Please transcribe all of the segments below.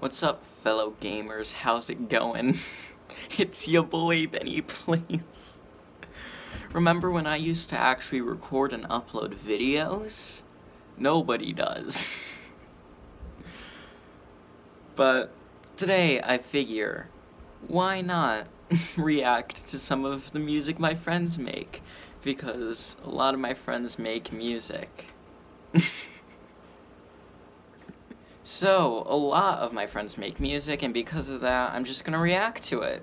What's up, fellow gamers? How's it going? It's your boy, Benny Plays. Remember when I used to actually record and upload videos? Nobody does. But today I figure, why not react to some of the music my friends make? Because a lot of my friends make music. So, a lot of my friends make music, and because of that, I'm just gonna react to it.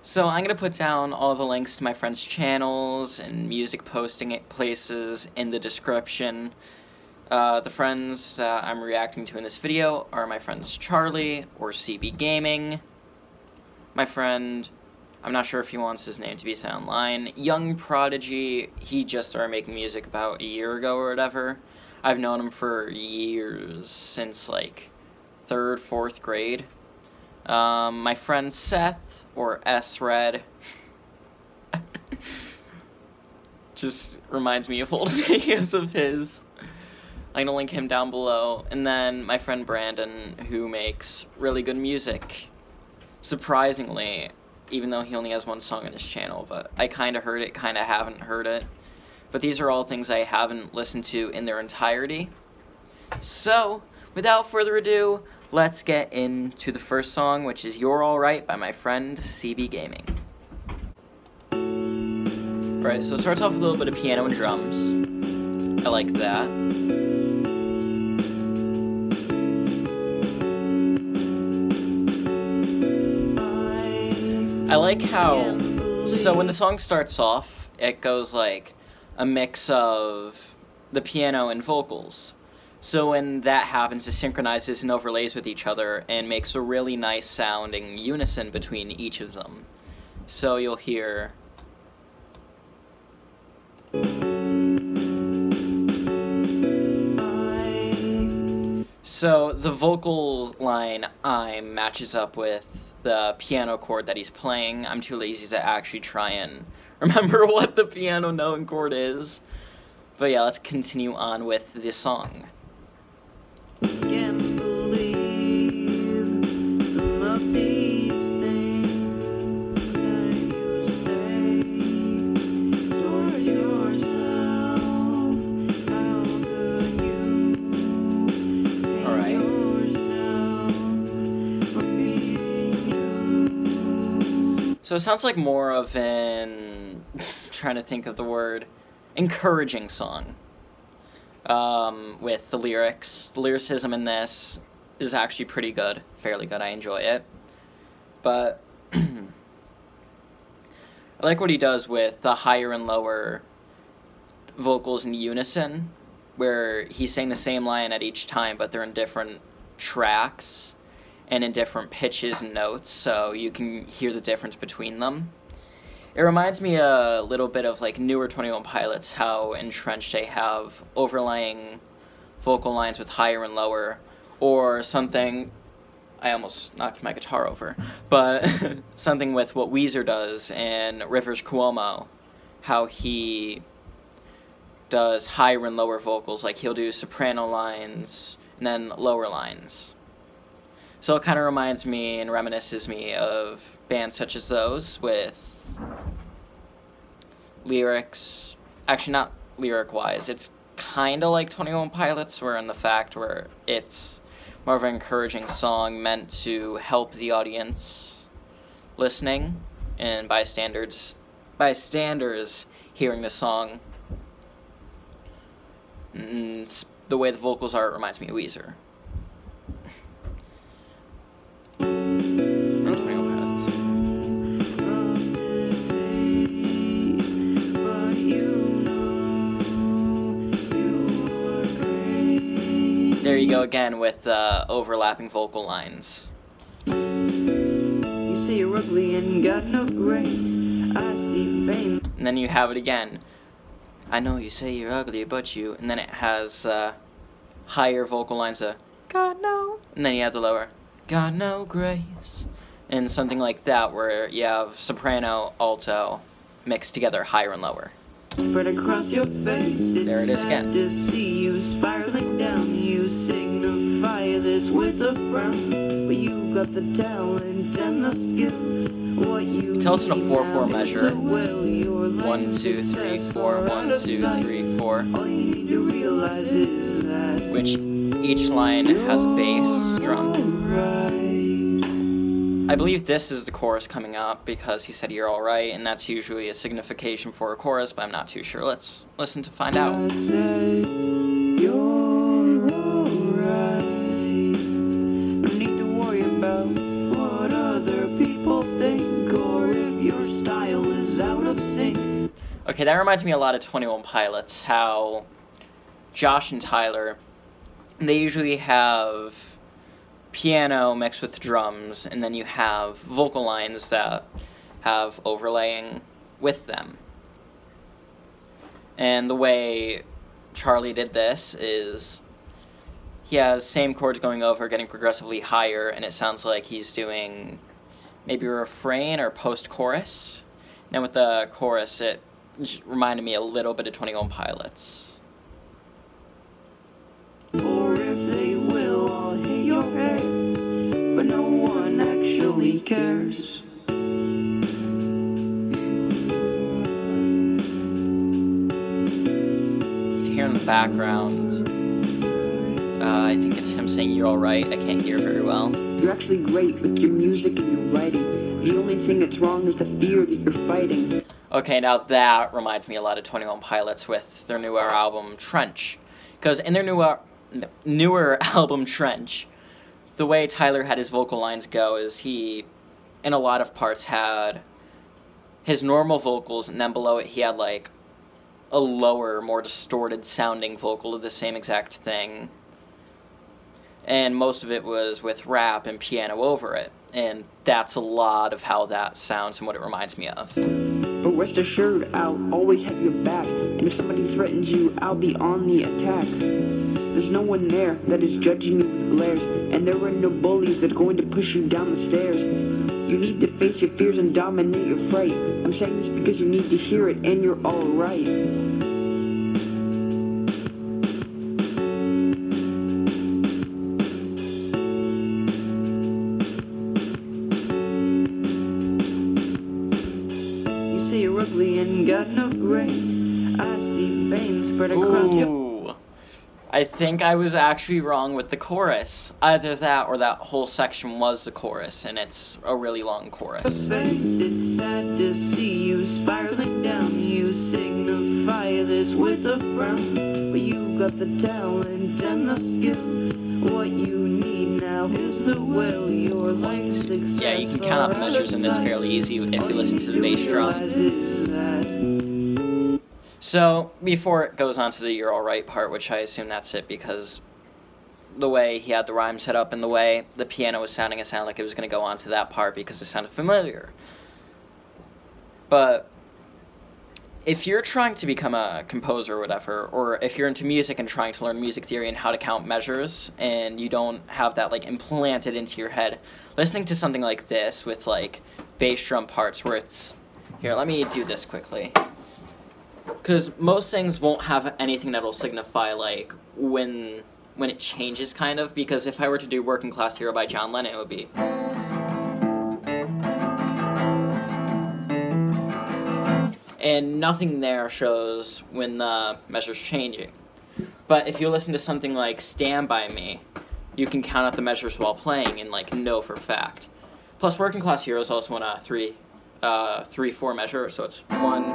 So, I'm gonna put down all the links to my friends' channels and music posting places in the description. The friends that I'm reacting to in this video are my friends Charlie, or CB Gaming, my friend, I'm not sure if he wants his name to be said online, Young Prodigy. He just started making music about a year ago or whatever. I've known him for years, since like 3rd, 4th grade. My friend Seth, or S-Red, just reminds me of old videos of his. I'm gonna link him down below. And then my friend Brandon, who makes really good music. Surprisingly, even though he only has one song on his channel, but I kinda heard it, kinda haven't heard it. But these are all things I haven't listened to in their entirety. So, without further ado, let's get into the first song, which is You're Alright by my friend CB Gaming. Alright, so it starts off with a little bit of piano and drums. I like that. I like how, so when the song starts off, it goes like a mix of the piano and vocals. So when that happens, it synchronizes and overlays with each other and makes a really nice sounding unison between each of them. So you'll hear... So the vocal line I'm matches up with the piano chord that he's playing. I'm too lazy to actually try and remember what the piano note and chord is. But yeah, let's continue on with this song. Can't believe some of these things that you say towards yourself. How could you hate yourself for being you? So it sounds like more of an, trying to think of the word, encouraging song. With the lyrics. The lyricism in this is actually pretty good, fairly good, I enjoy it. But I like what he does with the higher and lower vocals in unison, where he's saying the same line at each time, but they're in different tracks and in different pitches and notes, so you can hear the difference between them. It reminds me a little bit of like newer 21 Pilots, how entrenched they have overlaying vocal lines with higher and lower, or something, I almost knocked my guitar over, but something with what Weezer does in Rivers Cuomo, how he does higher and lower vocals, like he'll do soprano lines and then lower lines. So it kind of reminds me and reminisces me of bands such as those with lyrics, actually not lyric-wise, it's kind of like 21 Pilots, where in the fact where it's more of an encouraging song meant to help the audience listening and bystanders hearing the song. And the way the vocals are, it reminds me of Weezer. There you go again with overlapping vocal lines. You say you're ugly and got no grace. I see pain. And then you have it again. I know you say you're ugly, but you... And then it has higher vocal lines of got no... And then you have the lower got no grace. And something like that, where you have soprano, alto, mixed together, higher and lower. Spread across your face. There it is again. To see you spiraling down, you signify identify this with a frown, but you got the talent and the skill. What you Tell us in a need 4/4 now is measure. the will. Your life 1, 2, 3, success 4, are 1, out of 2, sight. 3, 4. All you need to realize is that Which each line has a bass drum. right. I believe this is the chorus coming up because he said you're alright, and that's usually a signification for a chorus, but I'm not too sure. Let's listen to find out. I said you're alright. No need to worry about what other people think, or if your style is out of sync. Okay, that reminds me a lot of 21 Pilots, how Josh and Tyler, they usually have piano mixed with drums, and then you have vocal lines that have overlaying with them. And the way Charlie did this is he has same chords going over, getting progressively higher, and it sounds like he's doing maybe a refrain or post-chorus. Then with the chorus, it reminded me a little bit of 21 Pilots. Or if they will, I'll hit your head, but no one actually cares. You can hear in the background, I think it's him saying you're alright. I can't hear very well. You're actually great with your music and your writing. The only thing that's wrong is the fear that you're fighting. Okay, now that reminds me a lot of 21 Pilots with their newer album, Trench. Because in their newer album, Trench, the way Tyler had his vocal lines go is he, in a lot of parts, had his normal vocals, and then below it he had, like, a lower, more distorted sounding vocal of the same exact thing. And most of it was with rap and piano over it. And that's a lot of how that sounds and what it reminds me of. But rest assured, I'll always have your back, and if somebody threatens you, I'll be on the attack. There's no one there that is judging you with glares, and there are no bullies that are going to push you down the stairs. You need to face your fears and dominate your fright. I'm saying this because you need to hear it, and you're alright. You're ugly and got no grace. I see veins spread across your... Ooh. I think I was actually wrong with the chorus. Either that or that whole section was the chorus, and it's a really long chorus. face. It's sad to see you spiraling down. You signify this with a frown, but you got the talent and the skill. What you need now is the will. Your life success. Yeah, you can count out the measures in this fairly easy if you listen to the bass drum. So, before it goes on to the you're alright part, which I assume that's it because the way he had the rhyme set up and the way the piano was sounding, it sounded like it was going to go on to that part because it sounded familiar. But if you're trying to become a composer or whatever, or if you're into music and trying to learn music theory and how to count measures, and you don't have that, like, implanted into your head, listening to something like this with, like, bass drum parts where it's... Here, let me do this quickly. Because most things won't have anything that'll signify, like, when it changes, kind of, because if I were to do Working Class Hero by John Lennon, it would be... And nothing there shows when the measure's changing. But if you listen to something like Stand By Me, you can count out the measures while playing and, like, know for fact. Plus, Working Class Hero is also in a 3/4 measure, so it's 1,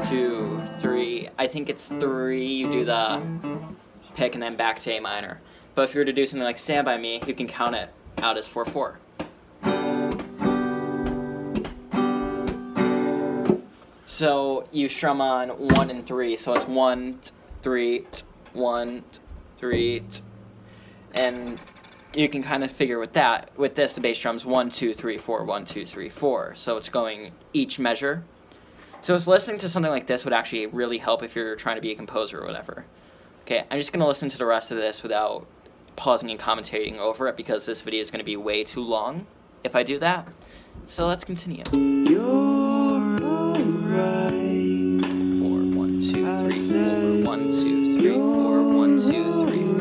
2, 3. I think it's 3, you do the pick and then back to A minor. But if you were to do something like Stand By Me, you can count it out as 4/4. So you strum on 1 and 3, so it's 1, 3, 1, 3, and you can kind of figure with that. With this, the bass drum's 1, 2, 3, 4, 1, 2, 3, 4. So it's going each measure. So listening to something like this would actually really help if you're trying to be a composer or whatever. Okay, I'm just going to listen to the rest of this without pausing and commentating over it because this video is going to be way too long if I do that. So let's continue. Right. 4, 1, 2, 3, 4, 1, 2, 3, 4, 1, 2, 3,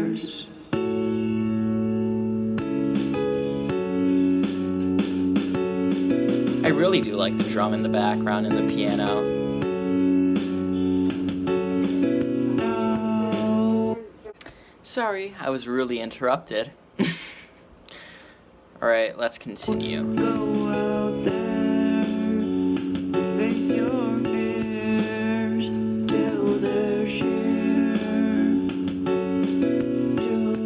stairs. I really do like the drum in the background and the piano. Sorry, I was really interrupted. Alright, let's continue. Go out there, face your fears, tell their share. Too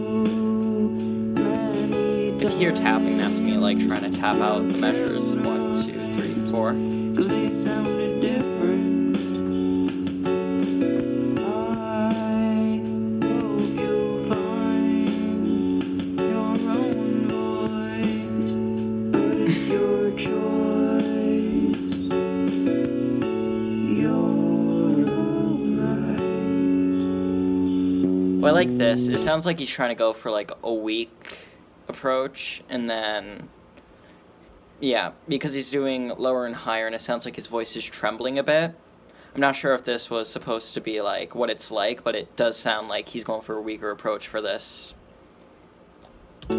many If you hear tapping, that's me like trying to tap out the measures 1, 2, 3, 4. cause they sounded different. I hope you find your own voice, but it's your choice. You're alright. Well, I like this. It sounds like he's trying to go for like a weak approach, and then yeah, because he's doing lower and higher, and it sounds like his voice is trembling a bit. I'm not sure if this was supposed to be like what it's like, but it does sound like he's going for a weaker approach for this. I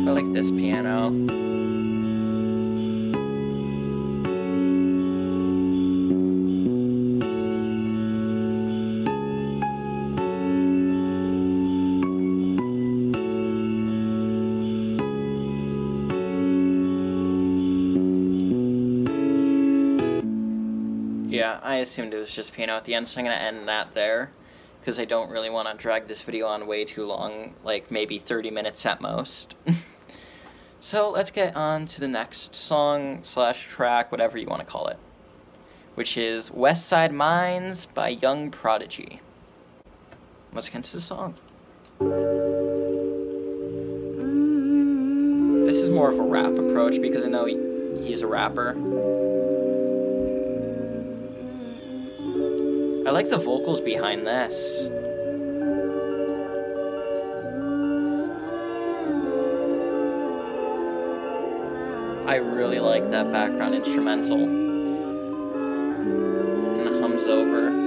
like this piano. Yeah, I assumed it was just piano at the end, so I'm going to end that there, because I don't really want to drag this video on way too long, like maybe 30 minutes at most. So let's get on to the next song slash track, whatever you want to call it, which is West Side Mines by Young Prodigy. Let's get into the song. This is more of a rap approach because I know he's a rapper. I like the vocals behind this. I really like that background instrumental. And it hums over.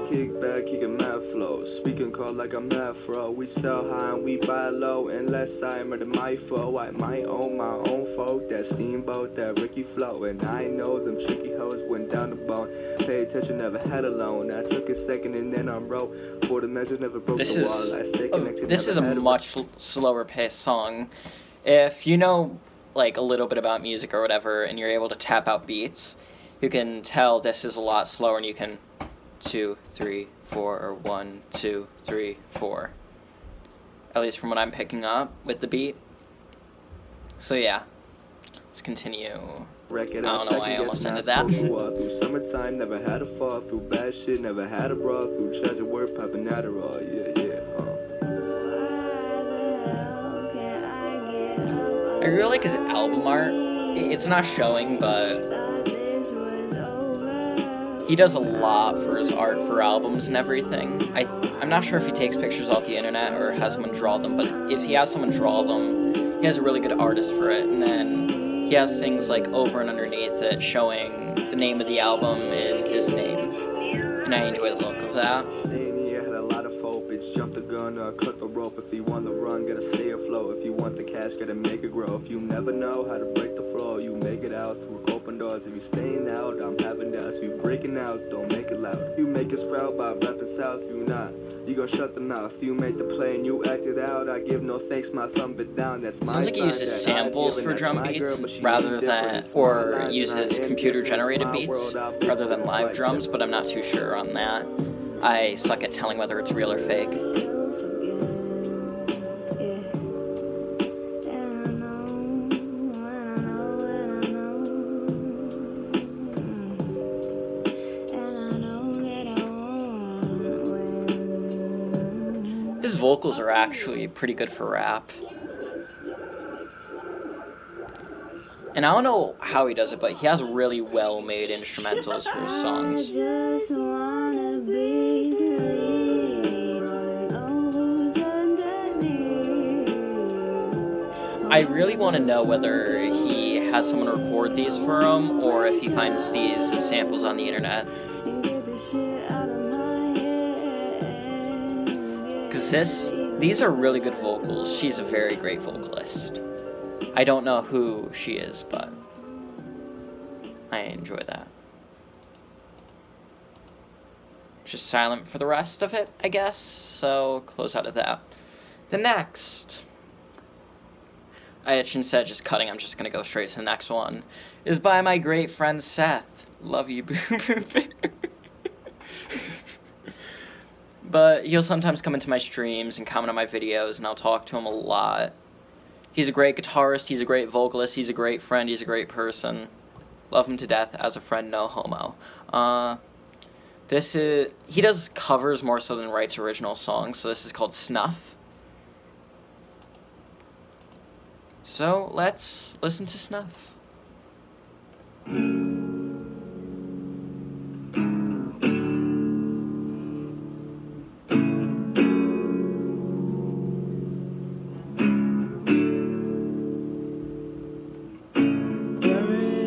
Kick back, kicking mad flow. Speaking call like I'm Afro. We sell high and we buy low. Unless I'm at my foe, I might own my own folk. That steamboat, that Ricky flow. And I know them tricky hoes went down the bone. Pay attention, never had a loan. I took a second and then I wrote. For the measures, never broke the wall. I stay connected. This is a much slower paced song. If you know like a little bit about music or whatever, and you're able to tap out beats, you can tell this is a lot slower, and you can 2, 3, 4, or 1, 2, 3, 4. At least from what I'm picking up with the beat. So yeah, let's continue. I don't know why I almost ended that. Through summertime, never had a fall. Through bad shit, never had a brawl. Through treasure work, popping Adderall. I really like his album art. It's not showing, but he does a lot for his art for albums and everything. I'm not sure if he takes pictures off the internet or has someone draw them, but if he has someone draw them, he has a really good artist for it. And then he has things like over and underneath it showing the name of the album and his name. And I enjoy the look of that. Staying here had a lot of hope. Bitch, jump the gun or cut the rope. If you want the run, gotta stay afloat. If you want the cash, gotta make it grow. If you never know how to break the flow, you make it out through open doors. If you staying out, I'm having doubts. If you breaking out, don't make it loud. You make it sprout by rapping south. You not, you gon' shut the mouth. You made the play and you acted out. I give no thanks, my thumb it down. That's my Sounds like he uses samples for drum beats rather than, or uses computer generated beats rather than live drums, but I'm not too sure on that. I suck at telling whether it's real or fake. His vocals are actually pretty good for rap. And I don't know how he does it, but he has really well-made instrumentals for his songs. I really want to know whether he has someone record these for him, or if he finds these as samples on the internet. Because these are really good vocals. She's a very great vocalist. I don't know who she is, but I enjoy that. Just silent for the rest of it, I guess. So, close out of that. The next, I shouldn't say just cutting, I'm just gonna go straight to the next one, is by my great friend Seth. Love you, boo boo boo. But he'll sometimes come into my streams and comment on my videos, and I'll talk to him a lot. He's a great guitarist, he's a great vocalist, he's a great friend, he's a great person. Love him to death as a friend, no homo. He does covers more so than writes original songs, so this is called Snuff. So, let's listen to Snuff. Bury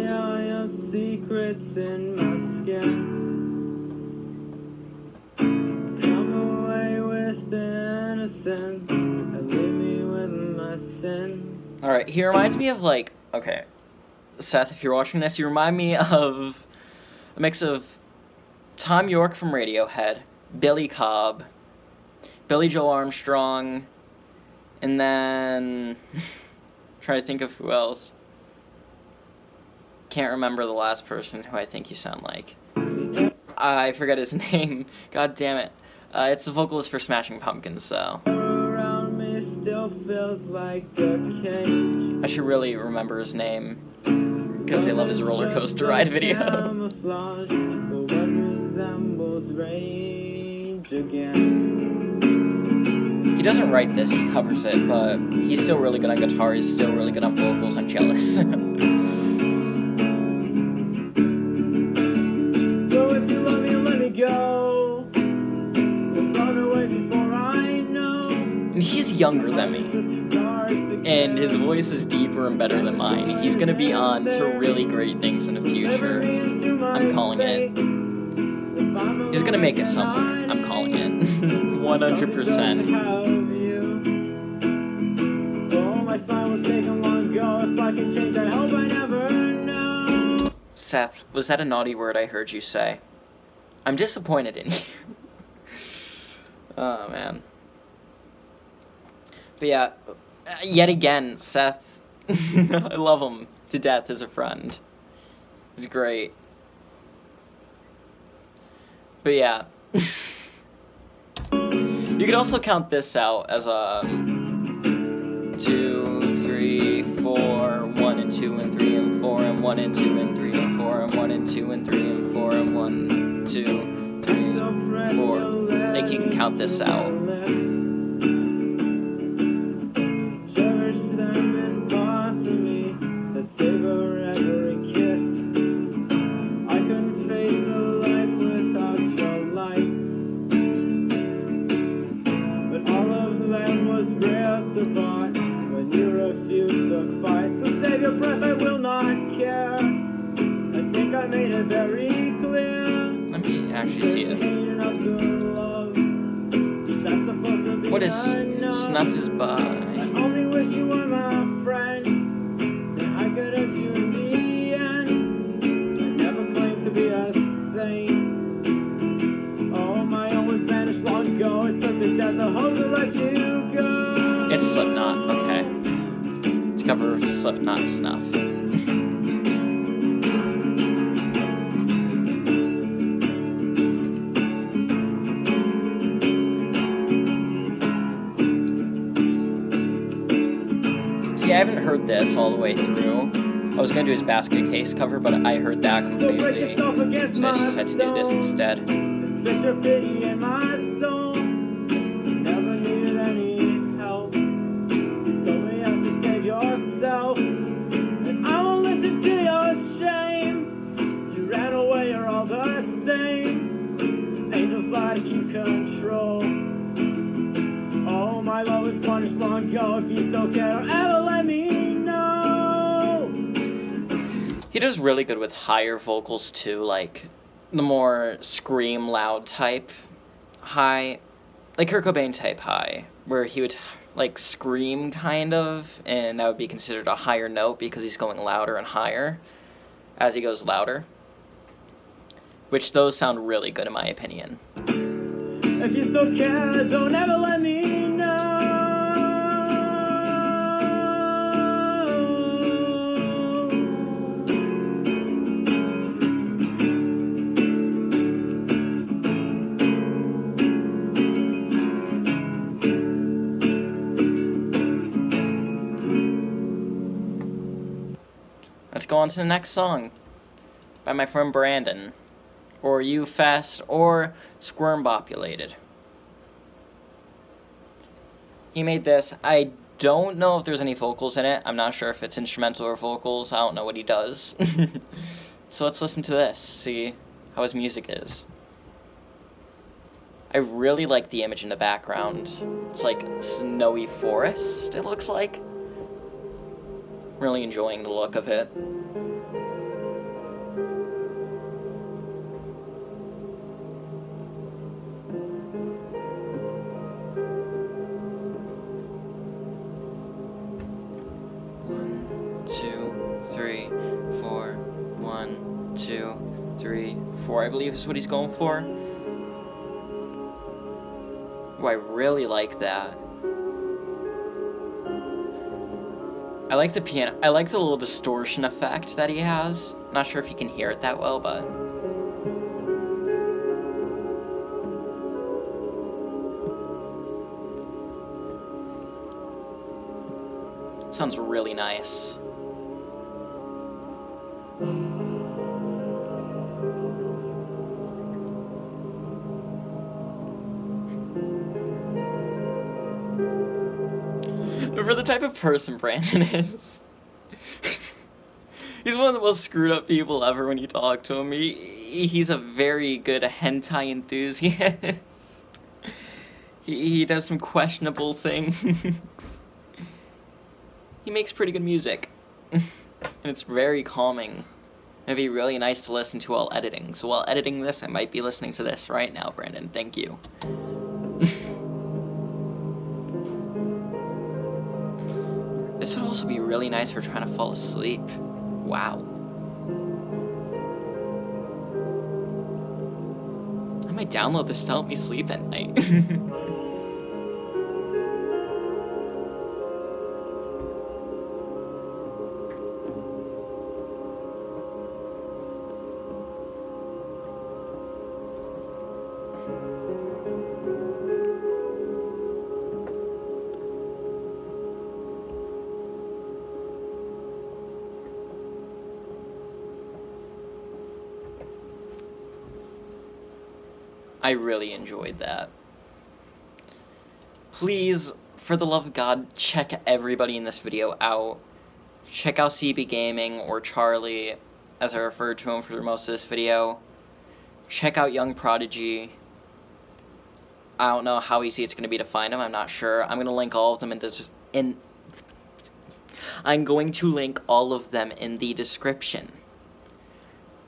all your secrets in my skin. Come away with the innocence and leave me with my sins. Alright, he reminds me of, like, okay, Seth, if you're watching this, you remind me of a mix of Thom Yorke from Radiohead, Billy Cobb, Billy Joel Armstrong, and then, trying to think of who else. Can't remember the last person who I think you sound like. I forget his name. God damn it. It's the vocalist for Smashing Pumpkins, so. Still feels like a cage. I should really remember his name, because I love his roller coaster ride video. He doesn't write this, he covers it, but he's still really good on guitar, he's still really good on vocals, I'm jealous. So if you love me, let me go. Run away before I know. And he's younger than me, and his voice is deeper and better than mine. He's gonna be on to really great things in the future. I'm calling it. He's gonna make it somewhere. I'm calling it. 100%. Seth, was that a naughty word I heard you say? I'm disappointed in you. Oh, man. But yeah, yet again, Seth, I love him to death as a friend. He's great. But yeah. You could also count this out as a 2, 3, 4, 1 and 2 and 3 and 4 and 1 and 2 and 3 and 4 and 1 and 2 and 3 and 4 and 1, 2, 3, 4. Like you can count this out. Let me actually see it. What is Snuff is by? I only wish you were my friend, and I could have you in the end. I never claimed to be a saint. Oh, my own was vanished long ago. It took the death of hope to let you go. It's Slipknot, okay. It's a cover of Slipknot Snuff. I haven't heard this all the way through. I was going to do his Basket Case cover, but I heard that completely, so I just had to do this instead. Spit your pity in my soul. Never needed any help. You told me you have to save yourself, and I won't listen to your shame. You ran away, you're all the same. Angels lie to keep control. Oh, my love was punished long ago. If you still care, don't ever let me He does really good with higher vocals too, like the more scream loud type high, like Kurt Cobain type high, where he would like scream kind of, and that would be considered a higher note because he's going louder and higher as he goes louder, which those sound really good in my opinion. If you still care, don't ever let me know. Let's go on to the next song by my friend Brandon, or You Fest, or Squirmbopulated. He made this. I don't know if there's any vocals in it. I'm not sure if it's instrumental or vocals. I don't know what he does. So let's listen to this, see how his music is. I really like the image in the background. It's like snowy forest, it looks like. Really enjoying the look of it. One, two, three, four. 1, 2, 3, 4, I believe is what he's going for. Oh, I really like that. I like the piano. I like the little distortion effect that he has. Not sure if you can hear it that well, but sounds really nice. For the type of person Brandon is, he's one of the most screwed up people ever when you talk to him. He's a very good hentai enthusiast. He does some questionable things. He makes pretty good music. And it's very calming. It'd be really nice to listen to while editing. So while editing this, I might be listening to this right now, Brandon. Thank you. This would also be really nice for trying to fall asleep. Wow. I might download this to help me sleep at night. I really enjoyed that. Please, for the love of God, check everybody in this video out. Check out CB Gaming, or Charlie, as I referred to him for most of this video. Check out Young Prodigy. I don't know how easy it's going to be to find him, I'm not sure. I'm going to link all of them I'm going to link all of them in the description.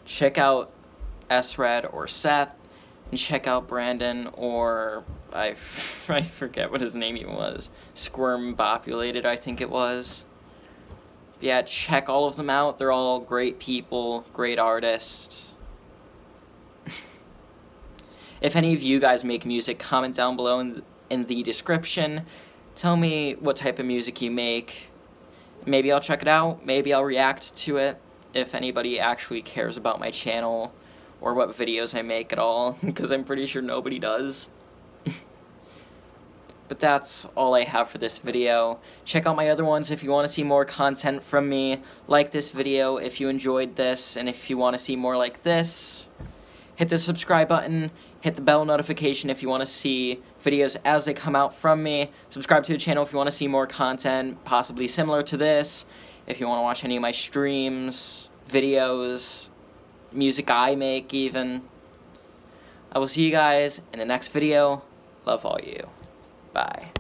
Check out S-Red or Seth. And check out Brandon, or I forget what his name even was. Squirmbopulated, I think it was. Yeah, check all of them out. They're all great people, great artists. If any of you guys make music, comment down below in the description. Tell me what type of music you make. Maybe I'll check it out. Maybe I'll react to it if anybody actually cares about my channel. Or what videos I make at all, because I'm pretty sure nobody does. But that's all I have for this video. Check out my other ones if you want to see more content from me. Like this video if you enjoyed this, and if you want to see more like this. Hit the subscribe button, hit the bell notification if you want to see videos as they come out from me. Subscribe to the channel if you want to see more content, possibly similar to this. If you want to watch any of my streams, videos, music I make even. I will see you guys in the next video. Love all you. Bye.